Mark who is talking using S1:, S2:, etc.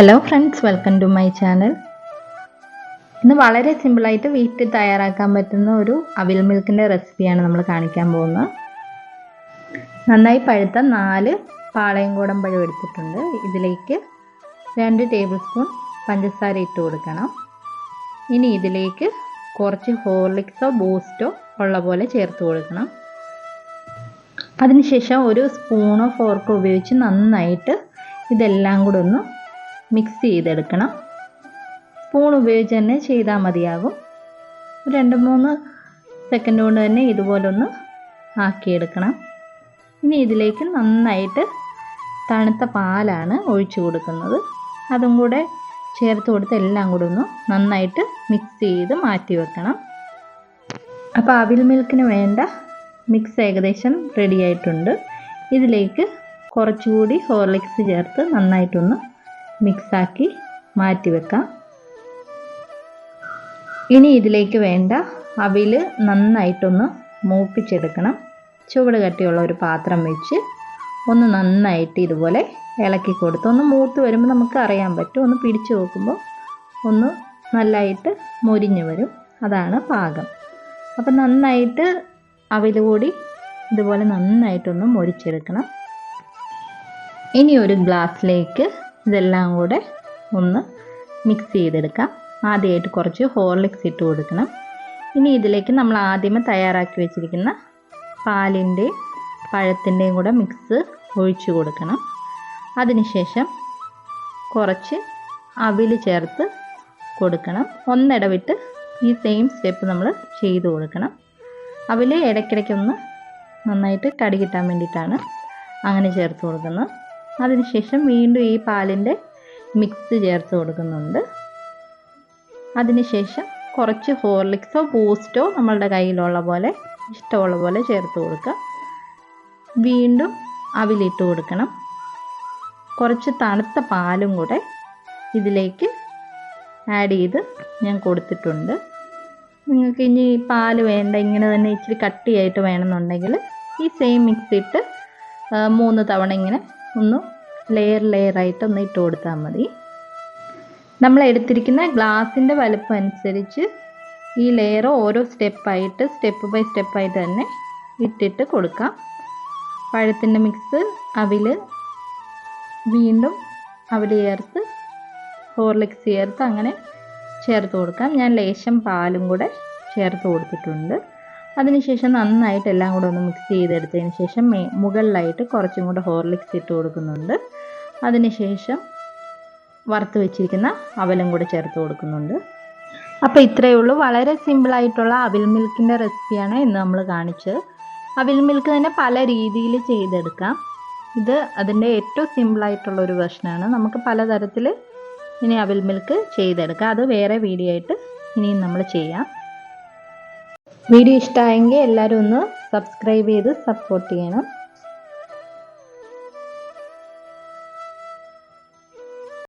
S1: Hello friends, welcome to my channel. ഇന്ന് വളരെ സിമ്പിളായിട്ട് വീട്ടിൽ തയ്യാറാക്കാൻ പറ്റുന്ന ഒരു അവിൽ മിൽക്കിൻ്റെ റെസിപ്പിയാണ് നമ്മൾ കാണിക്കാൻ പോകുന്നത്. നന്നായി പഴുത്ത 4 പാളയംകോടൻ പഴം എടുത്തിട്ടുണ്ട്. ഇതിലേക്ക് 2 ടേബിൾ സ്പൂൺ പഞ്ചസാര ഇട്ട് കൊടുക്കണം. ഇനി ഇതിലേക്ക് കുറച്ച് ഹോർലിക്സോ ബൂസ്റ്റോ ഉള്ള പോലെ ചേർത്ത് കൊടുക്കണം. അതിനുശേഷം ഒരു സ്പൂണോ ഫോർക്കോ ഉപയോഗിച്ച് നന്നായിട്ട് ഇതെല്ലാം കൂടെ ഒന്ന് മിക്സ് ചെയ്തെടുക്കണം. സ്പൂൺ ഉപയോഗിച്ച് തന്നെ ചെയ്താൽ മതിയാകും. 2-3 സെക്കൻഡ് കൊണ്ട് തന്നെ ഇതുപോലെ ഒന്ന് ആക്കിയെടുക്കണം. ഇനി ഇതിലേക്ക് നന്നായിട്ട് തണുത്ത പാലാണ് ഒഴിച്ചു കൊടുക്കുന്നത്. അതും കൂടെ ചേർത്ത് കൊടുത്ത് എല്ലാം കൂടെ ഒന്ന് നന്നായിട്ട് മിക്സ് ചെയ്ത് മാറ്റി വെക്കണം. അപ്പോൾ അവിൽ മിൽക്കിന് വേണ്ട മിക്സ് ഏകദേശം റെഡി ആയിട്ടുണ്ട്. ഇതിലേക്ക് കുറച്ചുകൂടി ഹോർലിക്സ് ചേർത്ത് നന്നായിട്ടൊന്ന് മിക്സാക്കി മാറ്റി വെക്കാം. ഇനി ഇതിലേക്ക് വേണ്ട അവിൽ നന്നായിട്ടൊന്ന് മൂപ്പിച്ചെടുക്കണം. ചുവട് കട്ടിയുള്ള ഒരു പാത്രം വെച്ച് ഒന്ന് നന്നായിട്ട് ഇതുപോലെ ഇളക്കി കൊടുത്ത് ഒന്ന് മൂത്ത് വരുമ്പോൾ നമുക്ക് അറിയാൻ പറ്റും. ഒന്ന് പിടിച്ചു നോക്കുമ്പോൾ ഒന്ന് നല്ലതായിട്ട് മൊരിഞ്ഞ് വരും. അതാണ് പാകം. അപ്പം നന്നായിട്ട് അവിൽ കൂടി ഇതുപോലെ നന്നായിട്ടൊന്ന് മൊരിച്ചെടുക്കണം. ഇനി ഒരു ഗ്ലാസ്സിലേക്ക് ഇതെല്ലാം കൂടെ ഒന്ന് മിക്സ് ചെയ്തെടുക്കാം. ആദ്യമായിട്ട് കുറച്ച് ഹോർലിക്സ് ഇട്ട് കൊടുക്കണം. ഇനി ഇതിലേക്ക് നമ്മൾ ആദ്യമേ തയ്യാറാക്കി വെച്ചിരിക്കുന്ന പാലിൻ്റെയും പഴത്തിൻ്റെയും കൂടെ മിക്സ് ഒഴിച്ചു കൊടുക്കണം. അതിനുശേഷം കുറച്ച് അവിൽ ചേർത്ത് കൊടുക്കണം. ഒന്നിടവിട്ട് ഈ സെയിം സ്റ്റെപ്പ് നമ്മൾ ചെയ്ത് കൊടുക്കണം. അവിൽ ഇടയ്ക്കിടയ്ക്കൊന്ന് നന്നായിട്ട് കടി കിട്ടാൻ വേണ്ടിയിട്ടാണ് അങ്ങനെ ചേർത്ത് കൊടുക്കുന്നത്. അതിനുശേഷം വീണ്ടും ഈ പാലിൻ്റെ മിക്സ് ചേർത്ത് കൊടുക്കുന്നുണ്ട്. അതിനുശേഷം കുറച്ച് ഹോർലിക്സോ ബൂസ്റ്റോ നമ്മളുടെ കയ്യിലുള്ള പോലെ ഇഷ്ടമുള്ള പോലെ ചേർത്ത് കൊടുക്കുക. വീണ്ടും അവിലിട്ട് കൊടുക്കണം. കുറച്ച് തണുത്ത പാലും കൂടെ ഇതിലേക്ക് ആഡ് ചെയ്ത് ഞാൻ കൊടുത്തിട്ടുണ്ട്. നിങ്ങൾക്ക് ഇനി പാല് വേണ്ട, ഇങ്ങനെ തന്നെ ഇച്ചിരി കട്ടിയായിട്ട് വേണമെന്നുണ്ടെങ്കിൽ ഈ സെയിം മിക്സ് ഇട്ട് 3 തവണ ഇങ്ങനെ ഒന്ന് ലെയറായിട്ട് ഒന്ന് ഇട്ട് കൊടുത്താൽ മതി. നമ്മൾ എടുത്തിരിക്കുന്ന ഗ്ലാസിൻ്റെ വലുപ്പം അനുസരിച്ച് ഈ ലെയർ ഓരോ സ്റ്റെപ്പ് ബൈ സ്റ്റെപ്പായിട്ട് തന്നെ ഇട്ടിട്ട് കൊടുക്കാം. പഴത്തിൻ്റെ മിക്സ് അവിൽ, വീണ്ടും അവിൽ ചേർത്ത് ഹോർലിക്സ് ചേർത്ത് അങ്ങനെ ചേർത്ത് കൊടുക്കാം. ഞാൻ ലേശം പാലും കൂടെ ചേർത്ത് കൊടുത്തിട്ടുണ്ട്. അതിനുശേഷം നന്നായിട്ട് എല്ലാം കൂടെ ഒന്ന് മിക്സ് ചെയ്തെടുത്തതിന് ശേഷം മുകളിലായിട്ട് കുറച്ചും കൂടെ ഹോർലിക്സ് ഇട്ട് കൊടുക്കുന്നുണ്ട്. അതിനുശേഷം വറുത്ത് വെച്ചിരിക്കുന്ന അവലും കൂടെ ചേർത്ത് കൊടുക്കുന്നുണ്ട്. അപ്പോൾ ഇത്രയേ ഉള്ളൂ. വളരെ സിമ്പിളായിട്ടുള്ള അവിൽ മിൽക്കിൻ്റെ റെസിപ്പിയാണ് ഇന്ന് നമ്മൾ കാണിച്ചത്. അവിൽ മിൽക്ക് തന്നെ പല രീതിയിൽ ചെയ്തെടുക്കാം. ഇത് അതിൻ്റെ ഏറ്റവും സിമ്പിളായിട്ടുള്ള ഒരു വെർഷനാണ്. നമുക്ക് പലതരത്തിൽ ഇനി അവിൽ മിൽക്ക് ചെയ്തെടുക്കാം. അത് വേറെ വീഡിയോ ആയിട്ട് ഇനിയും നമ്മൾ ചെയ്യാം. വീഡിയോ ഇഷ്ടമായെങ്കിൽ എല്ലാവരും ഒന്ന് സബ്സ്ക്രൈബ് ചെയ്ത് സപ്പോർട്ട് ചെയ്യണം.